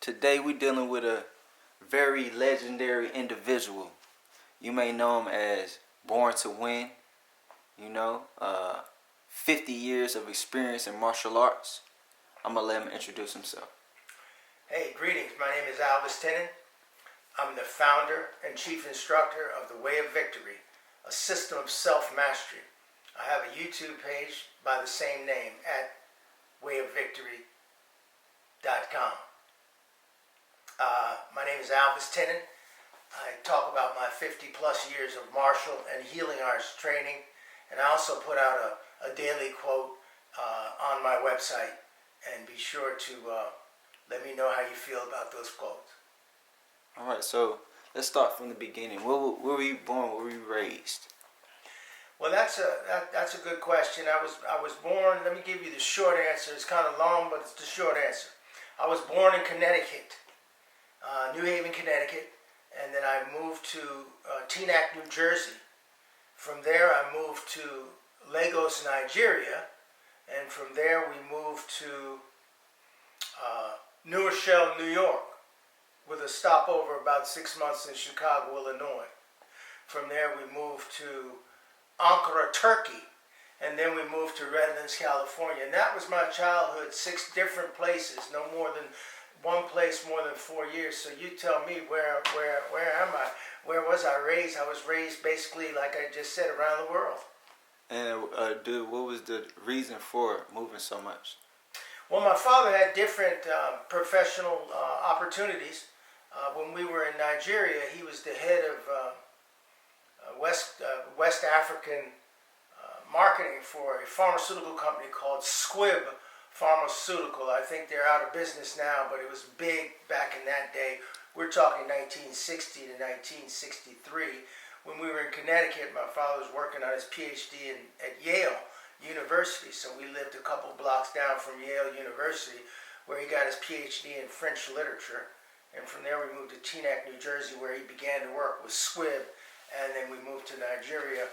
Today we're dealing with a very legendary individual. You may know him as Born to Win. 50 years of experience in martial arts. I'm going to let him introduce himself. Hey, greetings. My name is Alvis Tennant. I'm the founder and chief instructor of The Way of Victory, a system of self-mastery. I have a YouTube page by the same name at wayofvictory.com. My name is Alvis Tennant. I talk about my 50 plus years of martial and healing arts training, and I also put out a daily quote on my website, and be sure to let me know how you feel about those quotes. All right, so let's start from the beginning. Where were you born? Where were you raised? Well, that's a good question. I was born. Let me give you the short answer. It's kind of long, but it's the short answer. I was born in Connecticut, New Haven, Connecticut, and then I moved to Teaneck, New Jersey. From there, I moved to Lagos, Nigeria, and from there we moved to New Rochelle, New York, with a stopover about 6 months in Chicago, Illinois. From there we moved to Ankara, Turkey, and then we moved to Redlands, California. And that was my childhood, 6 different places, no more than one place more than 4 years. So you tell me, where am I? Where was I raised? I was raised basically, like I just said, around the world. And what was the reason for moving so much? Well, my father had different professional opportunities. When we were in Nigeria, he was the head of West African marketing for a pharmaceutical company called Squibb Pharmaceutical. I think they're out of business now, but it was big back in that day. We're talking 1960 to 1963. When we were in Connecticut, my father was working on his PhD at Yale University, so we lived a couple blocks down from Yale University, where he got his PhD in French literature. And from there we moved to Teaneck, New Jersey, where he began to work with Squibb. And then we moved to Nigeria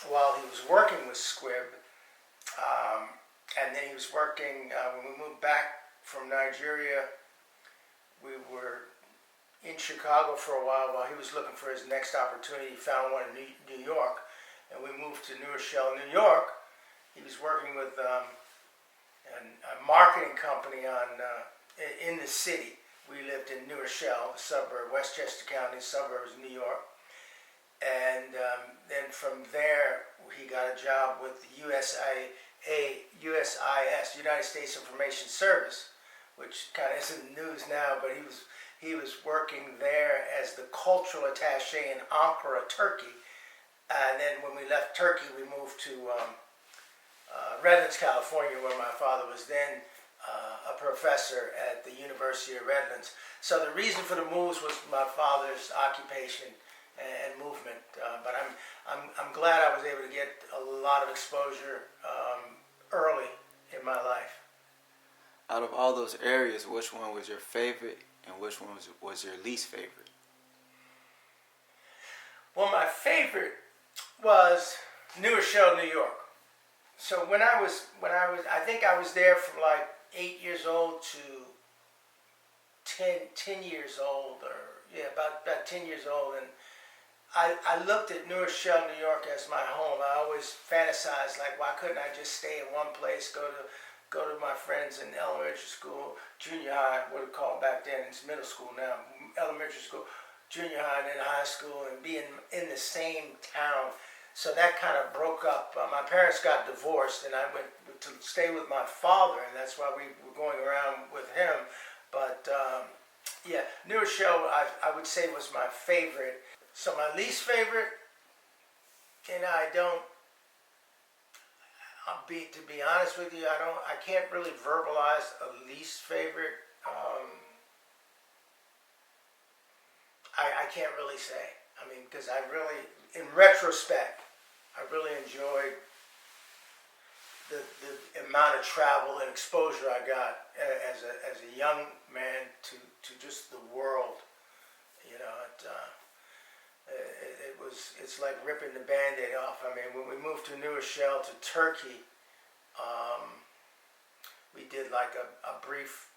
while he was working with Squibb. And then he was working, when we moved back from Nigeria, we were in Chicago for a while he was looking for his next opportunity. He found one in New York, and we moved to New Rochelle, New York. He was working with a marketing company in the city. We lived in New Rochelle, a suburb, Westchester County, suburbs of New York. And then from there, he got a job with the USIS, United States Information Service, which kind of isn't news now, but he was working there as the cultural attaché in Ankara, Turkey. And then when we left Turkey, we moved to Redlands, California, where my father was then a professor at the University of Redlands. So the reason for the moves was my father's occupation and movement. But I'm glad I was able to get a lot of exposure early in my life. Out of all those areas, which one was your favorite and which one was your least favorite? Well, my favorite was New Rochelle, New York. So I think I was there from like 8 years old to 10 years old, about 10 years old. And I looked at New Rochelle, New York as my home. I always fantasized, like, why couldn't I just stay in one place, go to my friends in elementary school, junior high, what it called back then, it's middle school now, elementary school, junior high, and then high school, and be in the same town. So that kind of broke up. My parents got divorced, and I went to stay with my father, and that's why we were going around with him. But New Rochelle, I would say, was my favorite. So my least favorite, and to be honest with you, I can't really verbalize a least favorite. I can't really say. I mean, because in retrospect, I really enjoyed the amount of travel and exposure I got as a young man to just the world. It's like ripping the Band-Aid off. I mean, when we moved to New Rochelle to Turkey, we did like a brief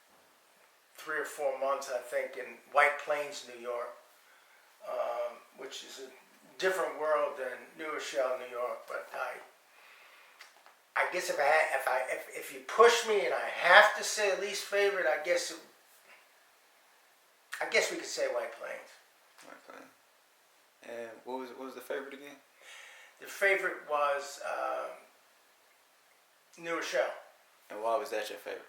3 or 4 months, I think, in White Plains, New York, which is a different world than New Rochelle, New York. But I guess if you push me and I have to say least favorite, I guess we could say White Plains. Okay. And what was the favorite again? The favorite was New Rochelle. And why was that your favorite?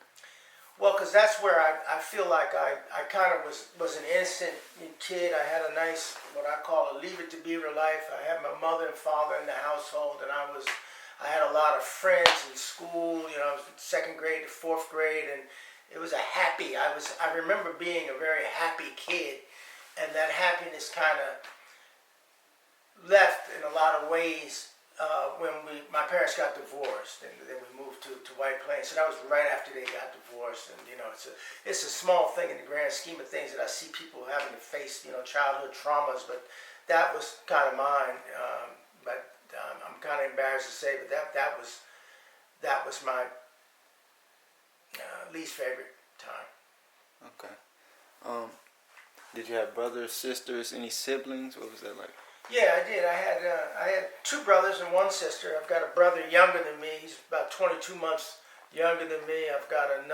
Well, because that's where I feel like I kind of was an innocent kid. I had a nice, what I call a Leave It to Beaver life. I had my mother and father in the household, and I had a lot of friends in school. You know, I was second grade to fourth grade, and it was I remember being a very happy kid, and that happiness kind of left in a lot of ways when my parents got divorced, and then we moved to White Plains. So that was right after they got divorced, and you know, it's a small thing in the grand scheme of things that I see people having to face, you know, childhood traumas, but that was kind of mine. But I'm kind of embarrassed to say, but that was my least favorite time. Okay. Did you have brothers, sisters, any siblings? What was that like? Yeah, I did. I had 2 brothers and 1 sister. I've got a brother younger than me. He's about 22 months younger than me. I've got an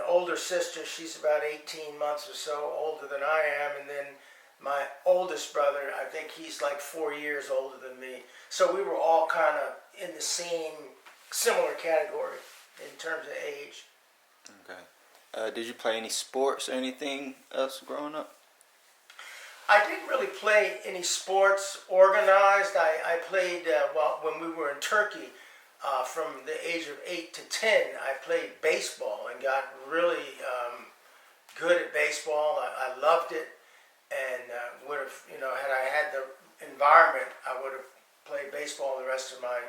older sister. She's about 18 months or so older than I am. And then my oldest brother, I think he's like 4 years older than me. So we were all kind of in the similar category in terms of age. Okay. Did you play any sports or anything else growing up? I didn't really play any sports organized. I played, when we were in Turkey, from the age of 8 to 10, I played baseball and got really good at baseball. I loved it, and would have, you know, had I had the environment, I would have played baseball the rest of my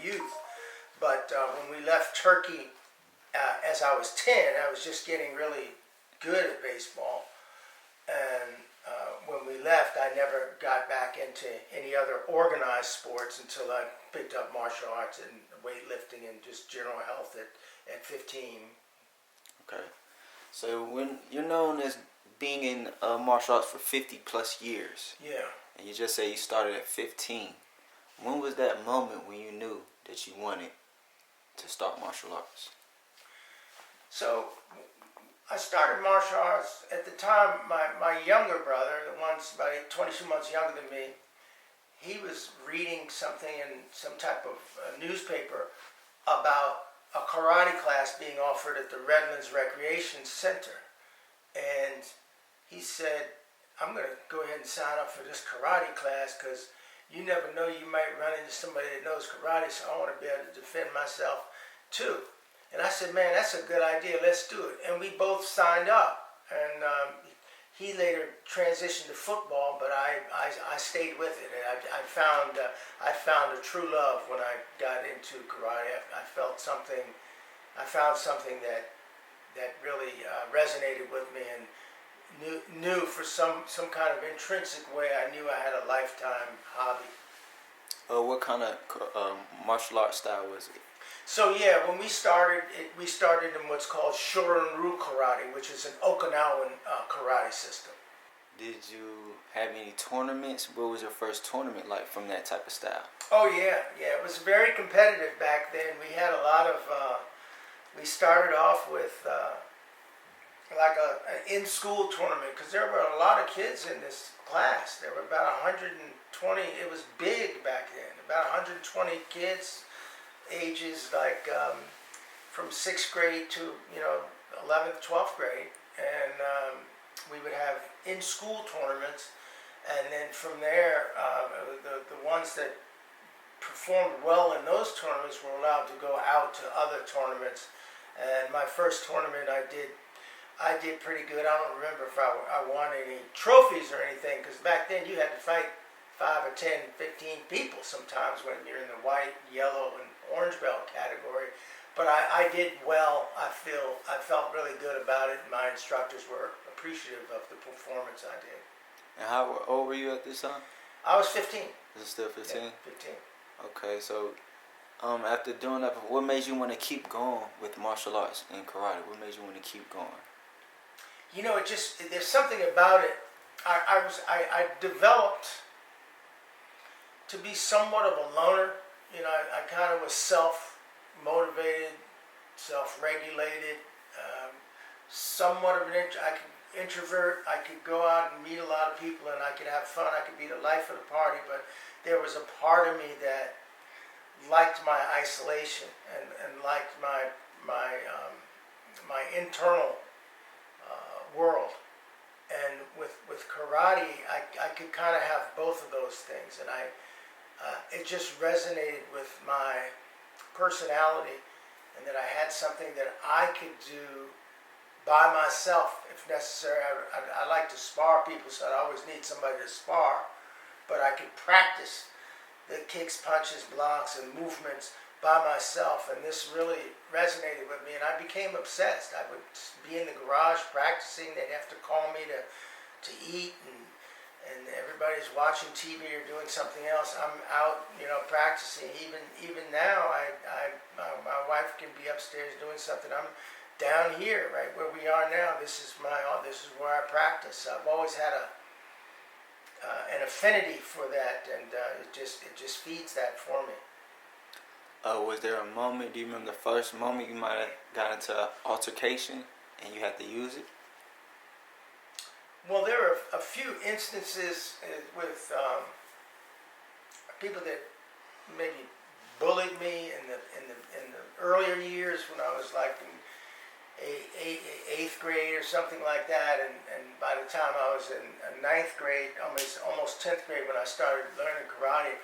youth. But when we left Turkey, as I was 10, I was just getting really good at baseball. And when we left, I never got back into any other organized sports until I picked up martial arts and weightlifting and just general health at 15. Okay. So when you're known as being in martial arts for 50 plus years, Yeah. and you just say you started at 15, when was that moment when you knew that you wanted to start martial arts? So I started martial arts at the time. My younger brother, the one's about 22 months younger than me, he was reading something in some type of newspaper about a karate class being offered at the Redlands Recreation Center. And he said, I'm going to go ahead and sign up for this karate class because you never know, you might run into somebody that knows karate, so I want to be able to defend myself too. And I said, man, that's a good idea. Let's do it. And we both signed up. And he later transitioned to football, but I stayed with it. And I found a true love when I got into karate. I found something that really resonated with me, and knew for some kind of intrinsic way, I knew I had a lifetime hobby. What kind of martial arts style was it? So yeah, when we started in what's called Shorin-ryu karate, which is an Okinawan karate system. Did you have any tournaments? What was your first tournament like from that type of style? Oh yeah, it was very competitive back then. We had a lot of, we started off with like an in-school tournament, because there were a lot of kids in this class. There were about 120, it was big back then, about 120 kids, ages like from 6th grade to 11th, 12th grade, and we would have in-school tournaments, and then from there the ones that performed well in those tournaments were allowed to go out to other tournaments. And my first tournament I did pretty good. I don't remember if I won any trophies or anything, because back then you had to fight 5 or 10, 15 people sometimes when you're in the white, yellow, and orange belt category. But I did well. I felt really good about it. My instructors were appreciative of the performance I did. And how old were you at this time? I was 15. Is it still 15? Yeah, 15. Okay, so After doing that, what made you want to keep going with martial arts and karate? What made you want to keep going? You know, there's something about it. I developed to be somewhat of a loner. You know, I kind of was self-motivated, self-regulated, somewhat of an introvert. I could go out and meet a lot of people and I could have fun. I could be the life of the party, but there was a part of me that liked my isolation and liked my internal world. And with karate, I could kind of have both of those things, and it just resonated with my personality, and that I had something that I could do by myself if necessary. I like to spar people, so I always need somebody to spar, but I could practice the kicks, punches, blocks, and movements by myself, and this really resonated with me, and I became obsessed. I would be in the garage practicing. They'd have to call me to eat, and everybody's watching TV or doing something else. I'm out, you know, practicing. Even now, my wife can be upstairs doing something. I'm down here, right where we are now. This is where I practice. I've always had an affinity for that, and it just feeds that for me. Was there a moment, do you remember the first moment you might have got into an altercation and you had to use it? Well, there are a few instances with people that maybe bullied me in the earlier years when I was like in eighth grade or something like that, and by the time I was in ninth grade, almost 10th grade when I started learning karate,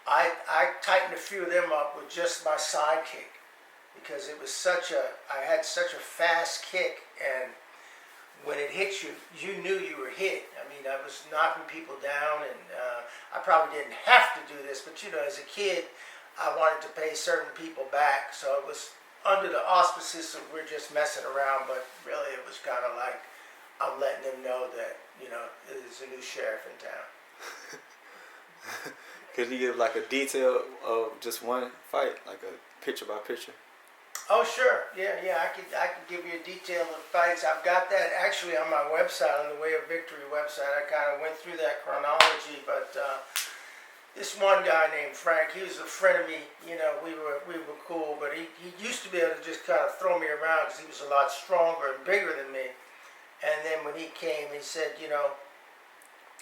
I tightened a few of them up with just my side kick, because it was I had such a fast kick, and when it hit you, you knew you were hit. I mean, I was knocking people down, and I probably didn't have to do this, but you know, as a kid, I wanted to pay certain people back, so it was under the auspices of we're just messing around, but really it was kind of like I'm letting them know that, you know, there's a new sheriff in town. Could you give like a detail of just one fight, like a picture by picture? Oh, sure. Yeah. I could give you a detail of fights. I've got that actually on my website, on the Way of Victory website. I kind of went through that chronology, but this one guy named Frank, he was a friend of me. You know, we were cool, but he used to be able to just kind of throw me around because he was a lot stronger and bigger than me. And then when he came, he said, you know,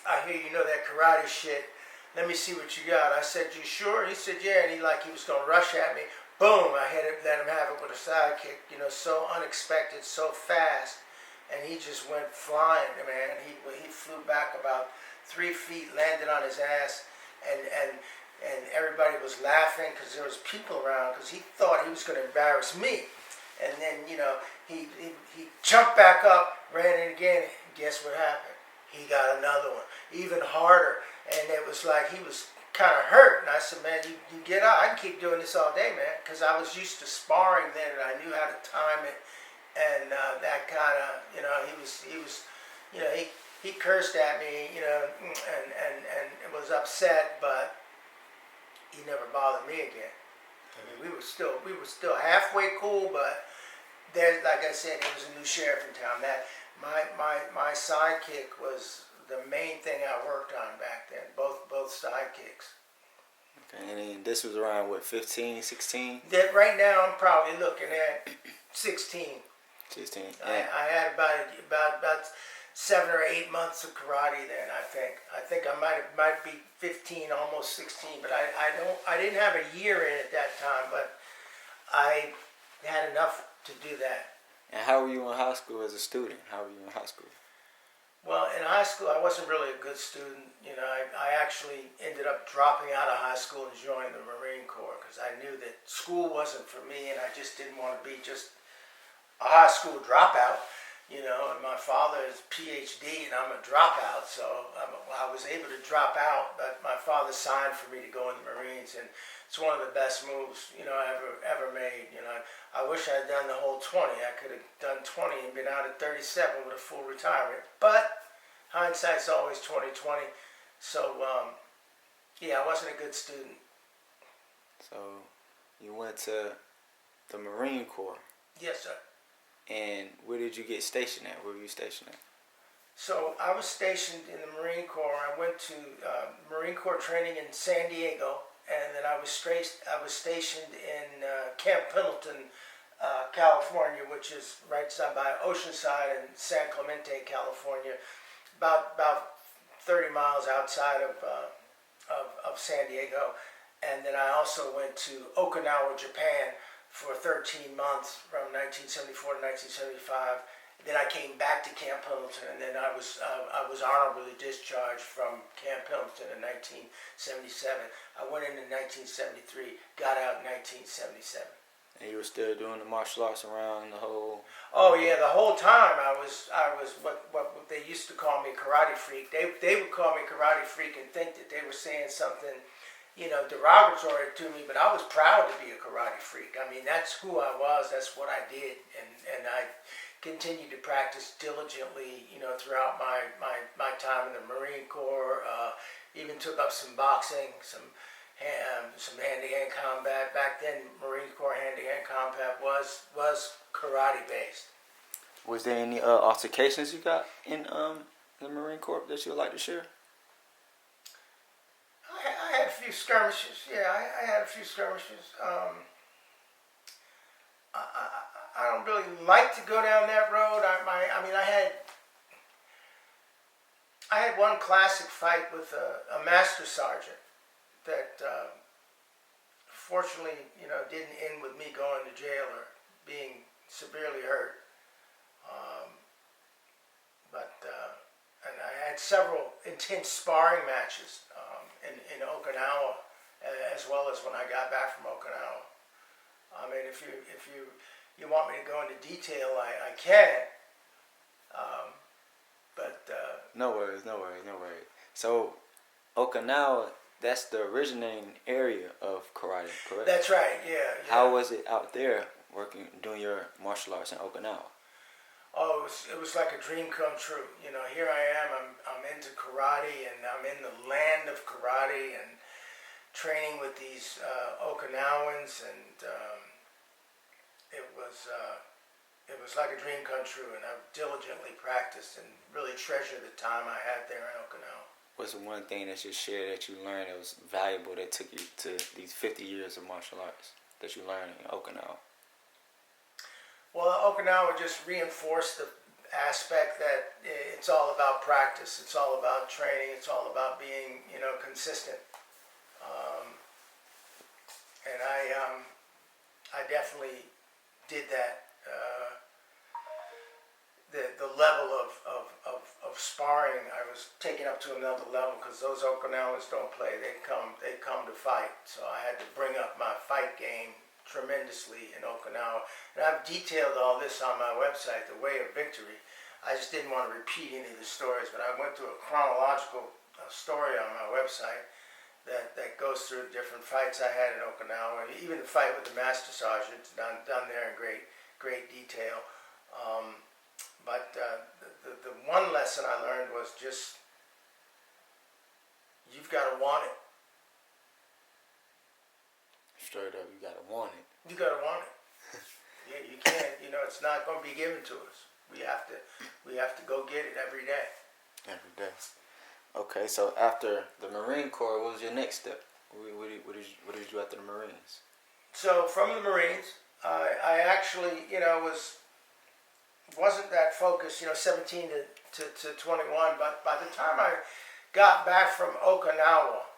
I hear you know that karate shit. Let me see what you got. I said, you sure? He said, yeah. And he was going to rush at me. Boom, I let him have it with a side kick, you know, so unexpected, so fast. And he just went flying, man. He flew back about 3 feet, landed on his ass, and everybody was laughing because there was people around, because he thought he was going to embarrass me. And then, you know, he jumped back up, ran in again. Guess what happened? He got another one, even harder. And it was like he was kind of hurt. And I said, man, you get out. I can keep doing this all day, man, because I was used to sparring then, and I knew how to time it. And that kind of, you know, he was, you know, he cursed at me, you know, and was upset, but he never bothered me again. I mean, we were still halfway cool, but there's, like I said, there was a new sheriff in town. That my sidekick was the main thing I worked on back then. Both sidekicks. Okay, and then this was around what, 15, 16? That right now I'm probably looking at 16. 16. I had about 7 or 8 months of karate then. I think I might be 15, almost 16, but I didn't have a year in at that time, but I had enough to do that. And how were you in high school as a student? How were you in high school? Well, in high school, I wasn't really a good student. You know, I actually ended up dropping out of high school and joining the Marine Corps because I knew that school wasn't for me, and I just didn't want to be just a high school dropout. You know, and my father is PhD, and I'm a dropout, so I was able to drop out, but my father signed for me to go in the Marines, and it's one of the best moves, you know, I ever made. You know, I wish I had done the whole 20. I could have done 20 and been out at 37 with a full retirement, but hindsight's always 20/20. So yeah, I wasn't a good student. So you went to the Marine Corps. Yes, sir. And where did you get stationed at? Where were you stationed at? So I was stationed in the Marine Corps. I went to Marine Corps training in San Diego, and then I was stationed in Camp Pendleton, California, which is right side by Oceanside and San Clemente, California, about 30 miles outside of San Diego. And then I also went to Okinawa, Japan, for 13 months from 1974 to 1975. Then I came back to Camp Pendleton, and then I was honorably discharged from Camp Pendleton in 1977. I went in 1973, got out in 1977. And you were still doing the martial arts around the whole... Oh yeah, the whole time I was what they used to call me karate freak. They would call me karate freak and think that they were saying something, derogatory to me, but I was proud to be a karate freak. I mean, that's who I was. That's what I did, and I continued to practice diligently, throughout my time in the Marine Corps. Even took up some boxing, some hand-to-hand combat. Back then, Marine Corps hand-to-hand combat was karate based. Was there any altercations you got in the Marine Corps that you would like to share? I had a few skirmishes. Yeah, I had a few skirmishes. I don't really like to go down that road. I had one classic fight with a master sergeant that fortunately, didn't end with me going to jail or being severely hurt. And I had several intense sparring matches in Okinawa, as well as when I got back from Okinawa. I mean, if you want me to go into detail, I can. No worries. So, Okinawa, that's the originating area of karate, correct? That's right. Yeah. How was it out there doing your martial arts in Okinawa? Oh, it was like a dream come true. Here I am. I'm into karate, and I'm in the land of karate, and training with these Okinawans, and it was like a dream come true. And I've diligently practiced and really treasured the time I had there in Okinawa. What's the one thing that you shared that you learned that was valuable that took you to these 50 years of martial arts that you learned in Okinawa? Well, Okinawa just reinforced the aspect that it's all about practice. It's all about training. It's all about being, consistent. And I definitely did that. The level of sparring, I was taken up to another level because those Okinawans don't play. They come to fight. So I had to bring up my fight game tremendously in Okinawa. And I've detailed all this on my website, The Way of Victory. I just didn't want to repeat any of the stories, but I went through a chronological story on my website that goes through the different fights I had in Okinawa, even the fight with the Master Sergeant, done there in great detail. But the one lesson I learned was just, you've got to want it. Straight up, you gotta want it. You gotta want it. Yeah, you can't. It's not going to be given to us. We have to go get it every day. Every day. Okay, so after the Marine Corps, what was your next step? What did you do after the Marines? So from the Marines, I actually, wasn't that focused. 17 to 21. But by the time I got back from Okinawa,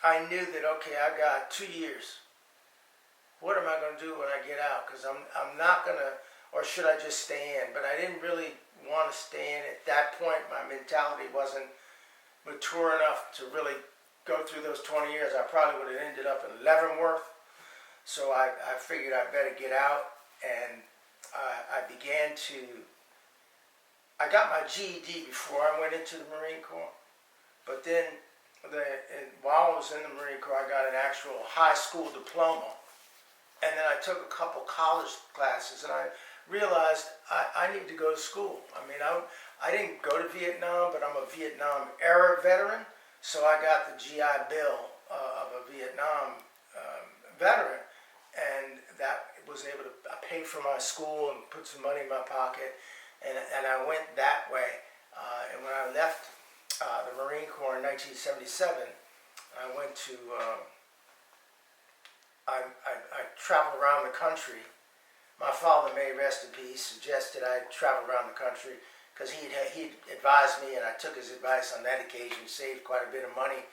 I knew that, okay, I got 2 years. What am I going to do when I get out? Because I'm not going to, or should I just stay in? But I didn't really want to stay in at that point. My mentality wasn't mature enough to really go through those 20 years. I probably would have ended up in Leavenworth. So I figured I better get out. And I got my GED before I went into the Marine Corps. But then, while I was in the Marine Corps, I got an actual high school diploma, and then I took a couple college classes, and I realized I need to go to school. I mean, I didn't go to Vietnam, but I'm a Vietnam era veteran, so I got the GI Bill of a Vietnam veteran, and that was able to pay for my school and put some money in my pocket, and I went that way. And when I left the Marine Corps in 1977, I went to, I traveled around the country. My father, may he rest in peace, suggested I travel around the country because he advised me, and I took his advice on that occasion, saved quite a bit of money,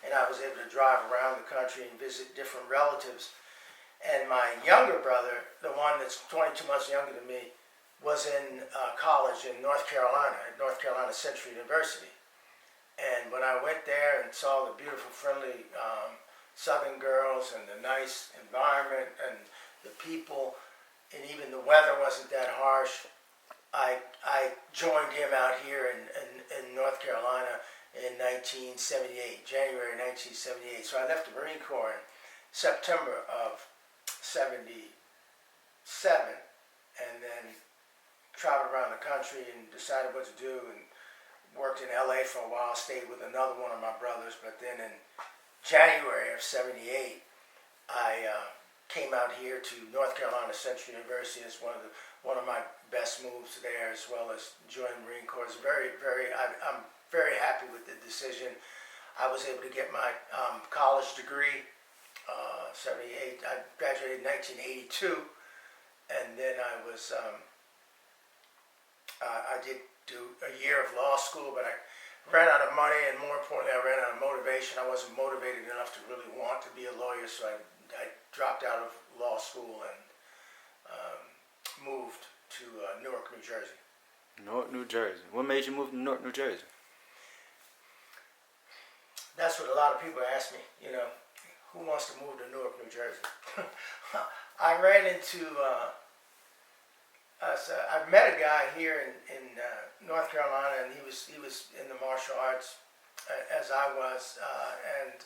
and I was able to drive around the country and visit different relatives. And my younger brother, the one that's 22 months younger than me, was in college in North Carolina, at North Carolina Central University. And when I went there and saw the beautiful, friendly Southern girls and the nice environment and the people, and even the weather wasn't that harsh, I joined him out here in North Carolina in 1978, January 1978. So I left the Marine Corps in September of 77, and then traveled around the country and decided what to do, and worked in LA for a while, stayed with another one of my brothers. But then in January of 78, I came out here to North Carolina Central University as one of my best moves there, as well as joining the Marine Corps. I'm very happy with the decision. I was able to get my college degree, 78. I graduated in 1982, and then I did do a year of law school, but I ran out of money, and more importantly, I ran out of motivation. I wasn't motivated enough to really want to be a lawyer, so I dropped out of law school and moved to Newark, New Jersey. Newark, New Jersey. What made you move to Newark, New Jersey? That's what a lot of people ask me, who wants to move to Newark, New Jersey? I ran into, I met a guy here in North Carolina, and he was in the martial arts as I was, and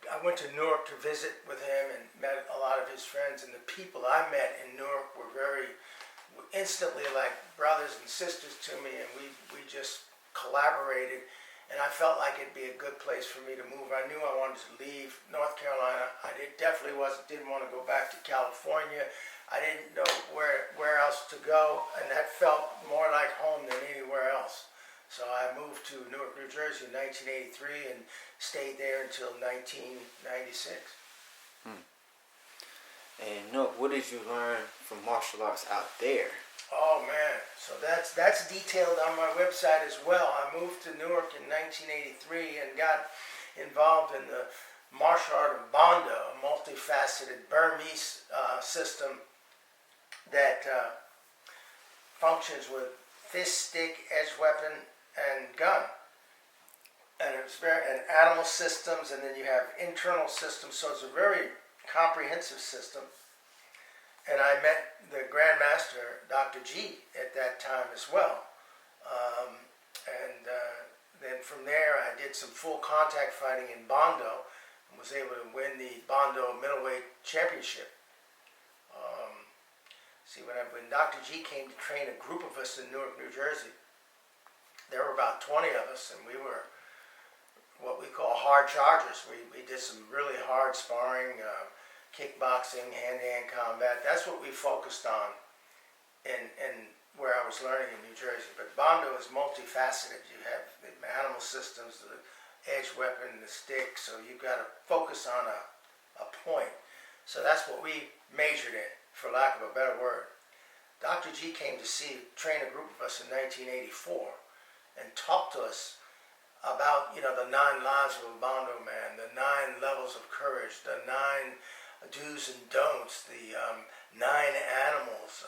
I went to Newark to visit with him and met a lot of his friends, and the people I met in Newark were instantly like brothers and sisters to me, and we just collaborated, and I felt like it'd be a good place for me to move. I knew I wanted to leave North Carolina. Definitely didn't want to go back to California. I didn't know where else to go, and that felt more like home than anywhere else. So I moved to Newark, New Jersey in 1983 and stayed there until 1996. And what did you learn from martial arts out there? Oh man, so that's detailed on my website as well. I moved to Newark in 1983 and got involved in the martial art of Bando, a multifaceted Burmese system that functions with fist, stick, edge weapon, and gun. And it's and animal systems, and then you have internal systems, so it's a very comprehensive system. And I met the Grand Master, Dr. G, at that time as well. Then from there, I did some full contact fighting in Bando and was able to win the Bando middleweight championship. When Dr. G came to train a group of us in Newark, New Jersey, there were about 20 of us, and we were what we call hard chargers. We did some really hard sparring, kickboxing, hand-to-hand combat. That's what we focused on in where I was learning in New Jersey. But Bando is multifaceted. You have the animal systems, the edge weapon, the stick, so you've got to focus on a point. So that's what we majored in, for lack of a better word. Dr. G came to train a group of us in 1984 and talked to us about, the 9 lives of a Bando man, the 9 levels of courage, the 9 do's and don'ts, the 9 animals,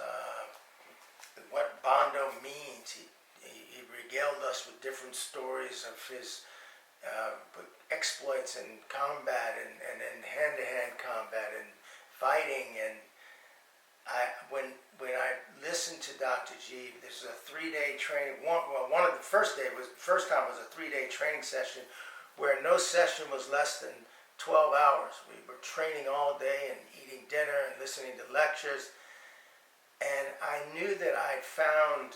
what Bando means. He regaled us with different stories of his exploits in combat and in hand-to-hand combat and fighting. And when I listened to Dr. G, this is a 3-day training. The first time was a 3-day training session where no session was less than 12 hours. We were training all day and eating dinner and listening to lectures. And I knew that I'd found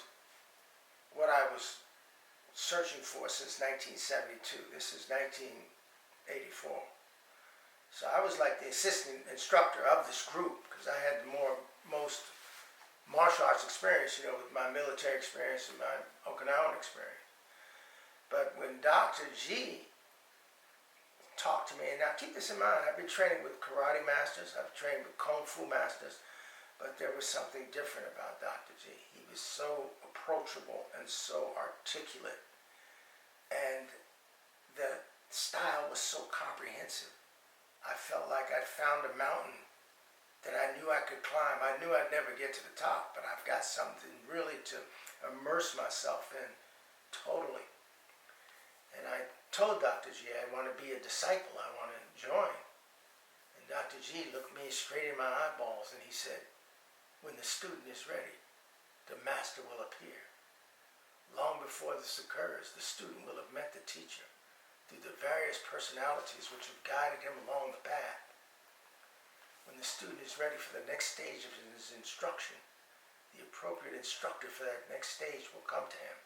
what I was searching for since 1972. This is 1984. So I was like the assistant instructor of this group because I had most martial arts experience, with my military experience and my Okinawan experience. But when Dr. G talked to me, and now keep this in mind, I've been training with karate masters, I've trained with kung fu masters, but there was something different about Dr. G. He was so approachable and so articulate, and the style was so comprehensive. I felt like I'd found a mountain that I knew I could climb. I knew I'd never get to the top, but I've got something really to immerse myself in totally. And I told Dr. G I want to be a disciple, I want to join. And Dr. G looked me straight in my eyeballs and he said, when the student is ready, the master will appear. Long before this occurs, the student will have met the teacher through the various personalities which have guided him along the path. When the student is ready for the next stage of his instruction, the appropriate instructor for that next stage will come to him.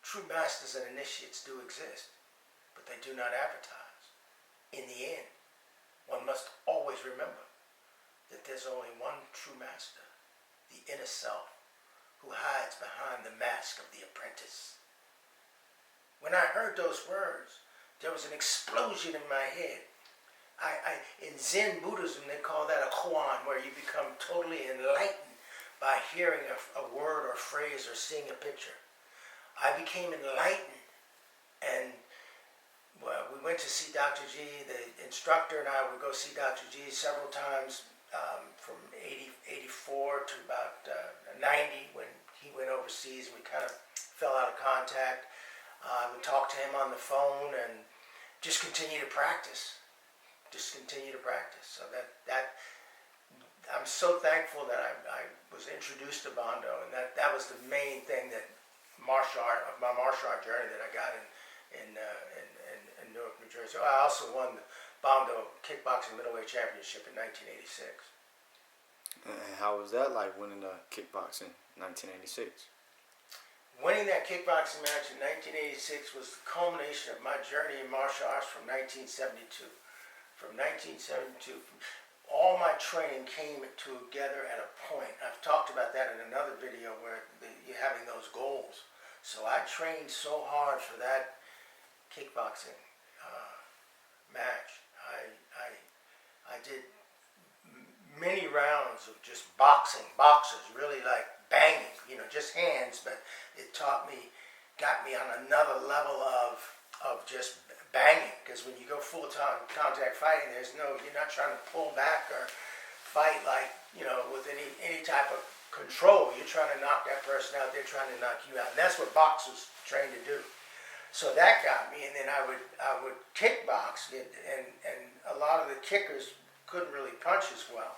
True masters and initiates do exist, but they do not advertise. In the end, one must always remember that there's only one true master, the inner self, who hides behind the mask of the apprentice. When I heard those words, there was an explosion in my head. In Zen Buddhism, they call that a koan, where you become totally enlightened by hearing a word or phrase or seeing a picture. I became enlightened, and we went to see Dr. G. The instructor and I would go see Dr. G several times from 84 to about 90 when he went overseas. We kind of fell out of contact. I would talk to him on the phone and just continue to practice. So that I'm so thankful that I was introduced to Bando, and that was the main thing that my martial art journey that I got in Newark, New Jersey. I also won the Bando Kickboxing Middleweight Championship in 1986. And how was that like, winning the kickboxing in 1986? Winning that kickboxing match in 1986 was the culmination of my journey in martial arts from 1972. From 1972, all my training came together at a point. I've talked about that in another video where you're having those goals. So I trained so hard for that kickboxing match. I did many rounds of just boxers, really like banging, just hands, but it got me on another level of just banging, because when you go full-time contact fighting, you're not trying to pull back or fight like, with any type of control. You're trying to knock that person out, they're trying to knock you out. And that's what boxers train to do. So that got me, and then I would kickbox, and a lot of the kickers couldn't really punch as well.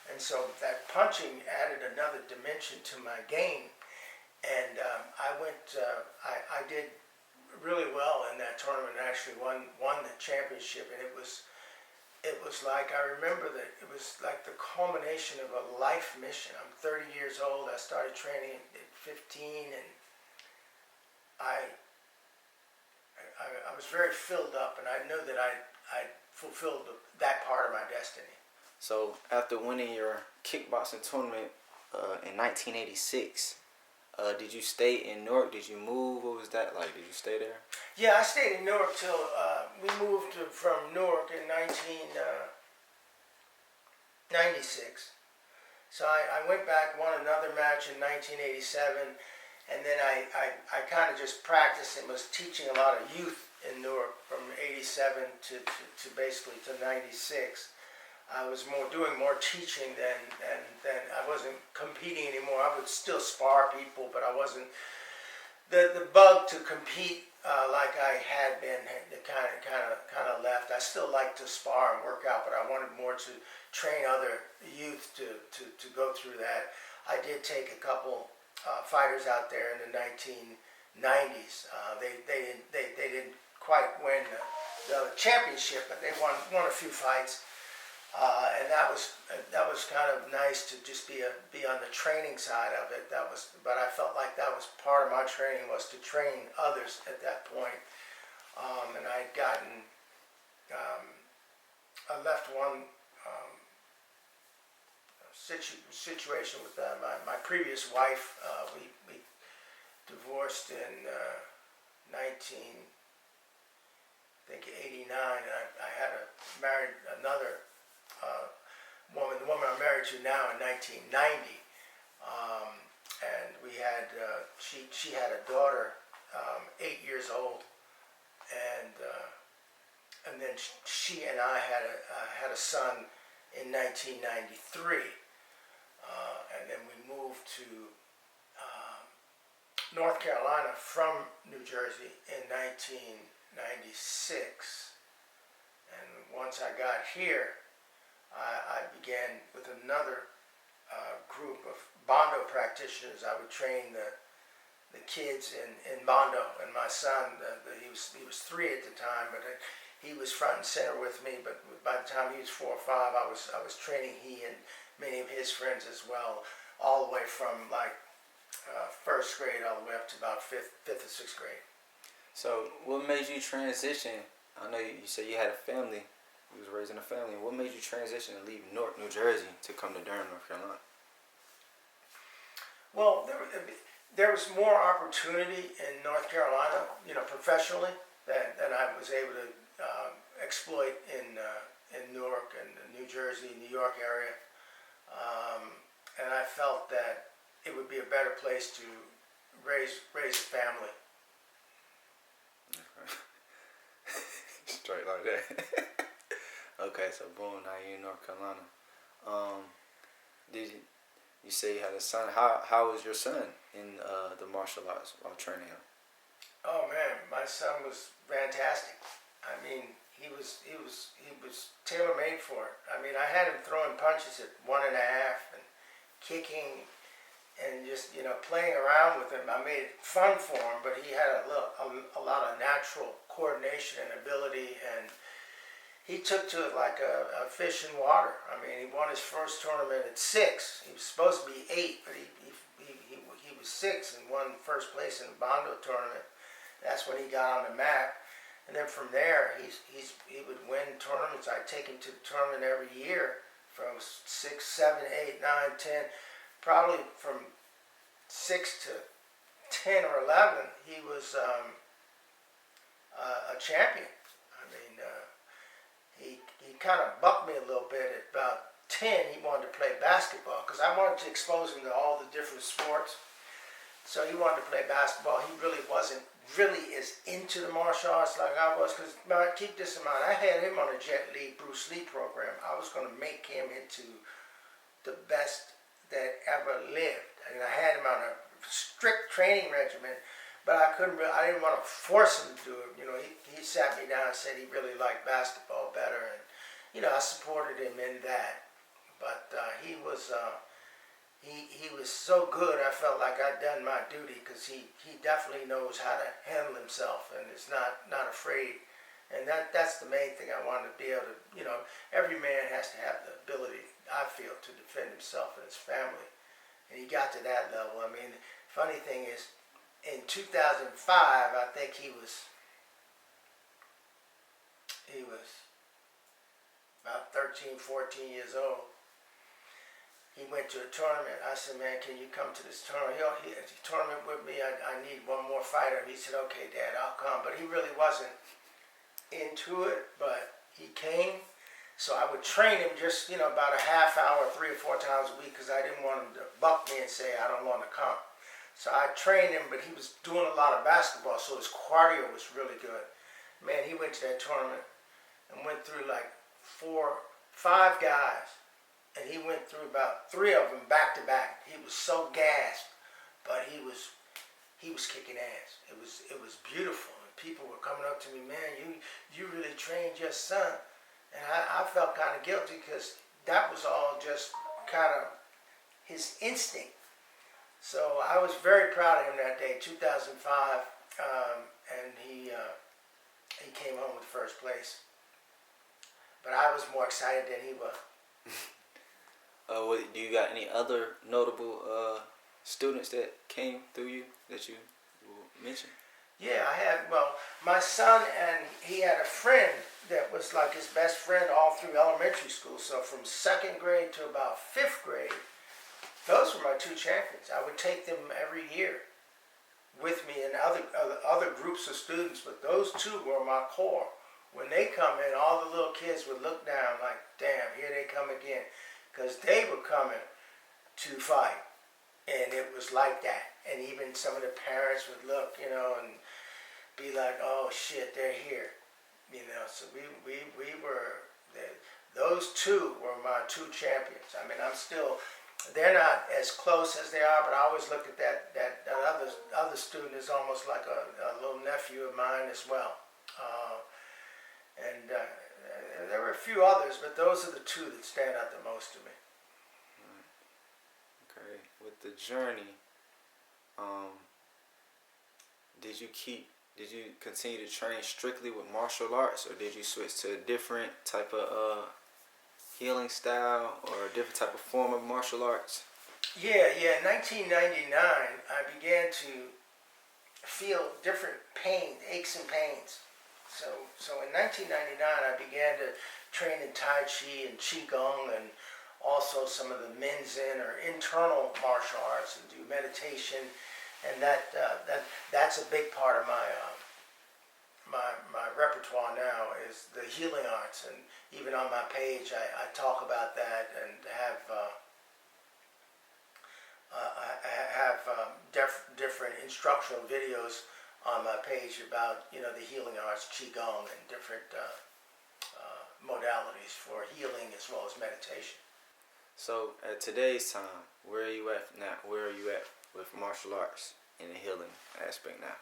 And so that punching added another dimension to my game. And I did really well in that tournament, and actually won the championship. And it was like, I remember that it was like the culmination of a life mission. I'm 30 years old. I started training at 15, and I was very filled up, and I knew that I fulfilled that part of my destiny. So after winning your kickboxing tournament in 1986, did you stay in Newark? Did you move? What was that like? Did you stay there? Yeah, I stayed in Newark till we moved from Newark in 1996. So I went back, won another match in 1987, and then I kind of just practiced and was teaching a lot of youth in Newark from 87 to basically to 96. I was doing more teaching than I wasn't competing anymore. I would still spar people, but I wasn't the bug to compete like I had been. It kind of left. I still like to spar and work out, but I wanted more to train other youth to go through that. I did take a couple fighters out there in the 1990s. They didn't quite win the championship, but they won a few fights. And that was kind of nice to just be on the training side of it. But I felt like that was part of my training, was to train others at that point. And I had gotten I left one situation with my previous wife. We divorced in 1989. I had married another woman, the woman I'm married to now, in 1990. And we had she had a daughter, 8 years old, and then she and I had a son in 1993, and then we moved to North Carolina from New Jersey in 1996. And once I got here, I began with another group of Bondo practitioners. I would train the kids in Bondo, and my son, he was 3 at the time, but he was front and center with me. But by the time he was 4 or 5, I was training he and many of his friends as well, all the way from like first grade all the way up to about fifth or sixth grade. So, what made you transition? I know you said you had a family. You was raising a family. What made you transition and leave Newark, New Jersey, to come to Durham, North Carolina? Well, there was more opportunity in North Carolina, professionally, than I was able to exploit in Newark and New Jersey, New York area. And I felt that it would be a better place to raise a family. Straight like that. Okay, so boom, now you're in North Carolina. Did you say you had a son? How was your son in the martial arts while training him? Oh man, my son was fantastic. I mean, he was tailor made for it. I mean, I had him throwing punches at 1.5 and kicking and just playing around with him. I made it fun for him, but he had a lot of natural coordination and ability, and he took to it like a fish in water. I mean, he won his first tournament at 6. He was supposed to be 8, but he was 6 and won first place in the Bondo tournament. That's when he got on the map. And then from there, he would win tournaments. I'd take him to the tournament every year from 6, 7, 8, 9, 10. Probably from 6 to 10 or 11, he was a champion. I mean, he kind of bucked me a little bit. At about 10, he wanted to play basketball because I wanted to expose him to all the different sports. So he wanted to play basketball. He really wasn't really as into the martial arts like I was, because keep this in mind, I had him on a Jet Li, Bruce Lee program. I was going to make him into the best that ever lived. And I had him on a strict training regimen, but I didn't want to force him to do it. He sat me down and said he really liked basketball better, and I supported him in that. But he was so good. I felt like I'd done my duty, because he definitely knows how to handle himself and is not afraid. And that's the main thing I wanted to be able to. Every man has to have the ability, I feel, to defend himself and his family. And he got to that level. I mean, funny thing is, in 2005, I think he was about 13, 14 years old. He went to a tournament. I said, man, can you come to this tournament? Tournament with me. I need one more fighter. He said, okay, Dad, I'll come. But he really wasn't into it, but he came. So I would train him just, about a half hour, 3 or 4 times a week, because I didn't want him to buck me and say, I don't want to come. So I trained him, but he was doing a lot of basketball, so his cardio was really good. Man, he went to that tournament and went through like 4, 5 guys. And he went through about 3 of them back to back. He was so gassed, but he was kicking ass. It was beautiful. And people were coming up to me, man, you really trained your son. And I felt kind of guilty, because that was all just kind of his instinct. So I was very proud of him that day, 2005, and he came home with first place. But I was more excited than he was. Do you got any other notable students that came through you that you will mention? Yeah, I had, well, my son, and he had a friend that was like his best friend all through elementary school. So from second grade to about fifth grade, those were my two champions. I would take them every year with me and other groups of students, but those two were my core. When they come in, all the little kids would look down like, damn, here they come again. Because they were coming to fight. And it was like that. And even some of the parents would look, and be like, oh shit, they're here. So we were, those two were my two champions. I mean, they're not as close as they are, but I always looked at that other student as almost like a little nephew of mine as well. And there were a few others, but those are the two that stand out the most to me. Okay, with the journey, did you continue to train strictly with martial arts, or did you switch to a different type of healing style or a different type of form of martial arts? Yeah. In 1999, I began to feel different aches and pains. So in 1999, I began to train in Tai Chi and Qigong, and also some of the Minzen or internal martial arts, and do meditation, and that's a big part of my repertoire now is the healing arts, and even on my page I talk about that, and have different instructional videos on my page about the healing arts, Qigong, and different modalities for healing as well as meditation. So at today's time, where are you at now? Where are you at with martial arts in the healing aspect now?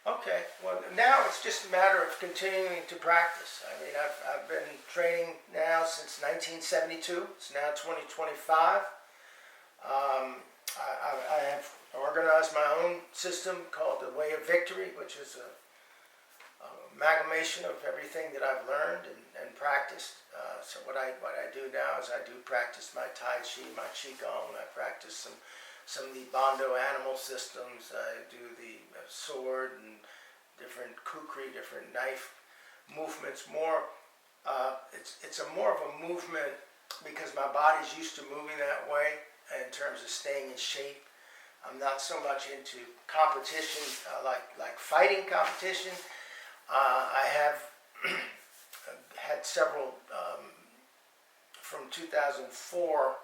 Okay, well now it's just a matter of continuing to practice. I mean, I've been training now since 1972. It's now 2025. I have organized my own system called the Way of Victory, which is a amalgamation of everything that I've learned and practiced. So what I do now is I do practice my Tai Chi, my Qigong. I practice some of the Bando animal systems. I do the sword and different kukri, different knife movements. It's more of a movement because my body's used to moving that way in terms of staying in shape. I'm not so much into competition, like fighting competition. I have had several from 2004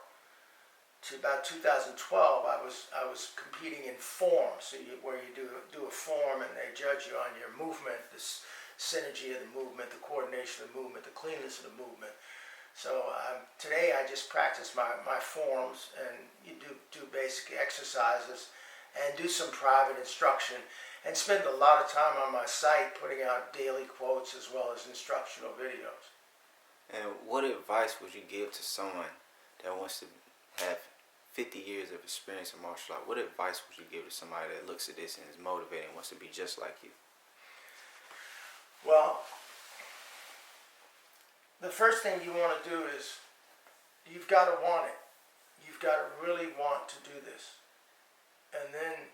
to about 2012. I was competing in form, so where you do a form and they judge you on your movement, the synergy of the movement, the coordination of the movement, the cleanness of the movement. So today I just practice my forms, and you do basic exercises and do some private instruction, and spend a lot of time on my site putting out daily quotes as well as instructional videos. And what advice would you give to someone that wants to have 50 years of experience in martial art? What advice would you give to somebody that looks at this and is motivated and wants to be just like you? Well, the first thing you want to do is you've got to want it. You've got to really want to do this. And then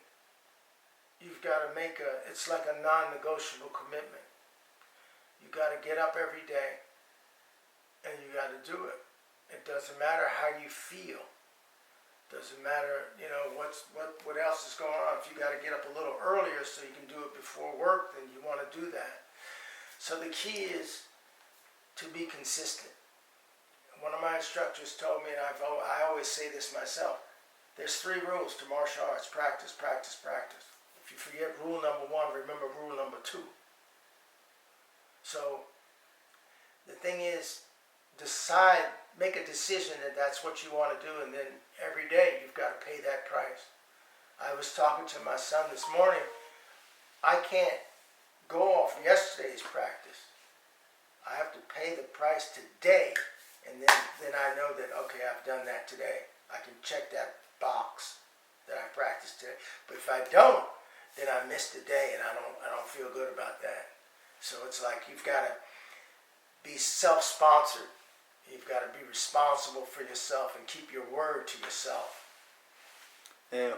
you've got to it's like a non-negotiable commitment. You got to get up every day and you got to do it. It doesn't matter how you feel. Doesn't matter, what else is going on. If you got to get up a little earlier so you can do it before work, then you want to do that. So the key is to be consistent. One of my instructors told me, and I always say this myself, there's 3 rules to martial arts: practice, practice, practice. If you forget rule number 1, remember rule number 2. So the thing is, make a decision that that's what you want to do, and then every day you've got to pay that price. I was talking to my son this morning. I can't go off yesterday's practice. I have to pay the price today, and then I know that, okay, I've done that today. I can check that box that I practiced today. But if I don't, then I missed a day, and I don't feel good about that. So it's like you've got to be self-sponsored. You've got to be responsible for yourself and keep your word to yourself. And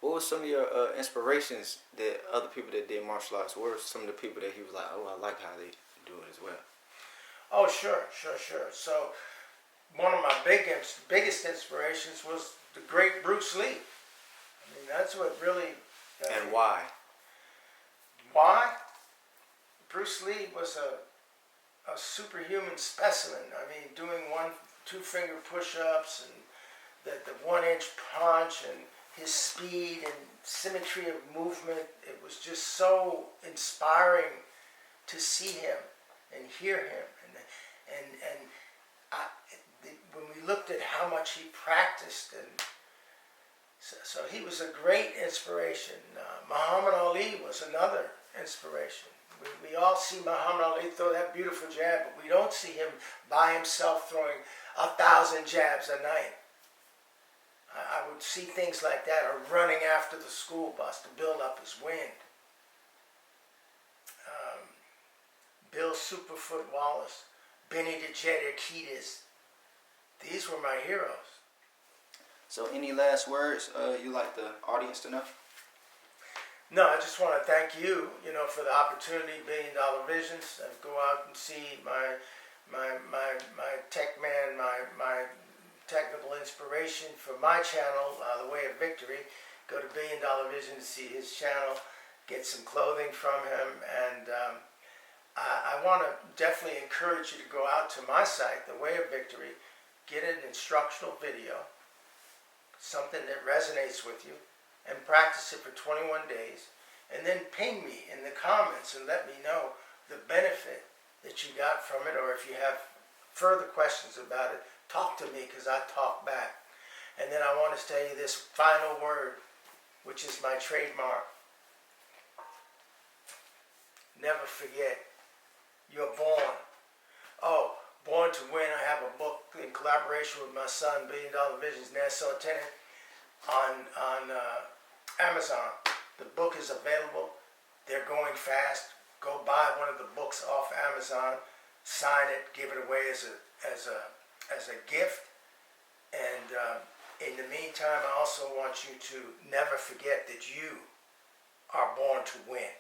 What were some of your inspirations that other people that did martial arts? What were some of the people that he was like, oh, I like how they do it as well? Oh, sure. So one of my biggest inspirations was the great Bruce Lee. I mean, that's what really. And why? Why? Bruce Lee was a superhuman specimen. I mean, doing 2-finger push-ups and the 1-inch punch and his speed and symmetry of movement. It was just so inspiring to see him and hear him. And when we looked at how much he practiced, and so he was a great inspiration. Muhammad Ali was another inspiration. We all see Muhammad Ali throw that beautiful jab, but we don't see him by himself throwing 1,000 jabs a night. I would see things like that, or running after the school bus to build up his wind. Bill Superfoot Wallace, Benny the Jet Urquidez. These were my heroes. So any last words you like the audience to know? No, I just want to thank you, for the opportunity, $1 Billion Visions. Go out and see my tech man, my technical inspiration for my channel, The Way of Victory. Go to $1 Billion Vision to see his channel, get some clothing from him, and I want to definitely encourage you to go out to my site, The Way of Victory, get an instructional video, something that resonates with you, and practice it for 21 days, and then ping me in the comments and let me know the benefit that you got from it, or if you have further questions about it, talk to me, because I talk back. And then I want to tell you this final word, which is my trademark. Never forget, you're born. Oh, Born to Win, I have a book in collaboration with my son, $1 Billion Visions, Nassau Tenant, on Amazon. The book is available. They're going fast. Go buy one of the books off Amazon, sign it, give it away as a gift. And in the meantime, I also want you to never forget that you are born to win.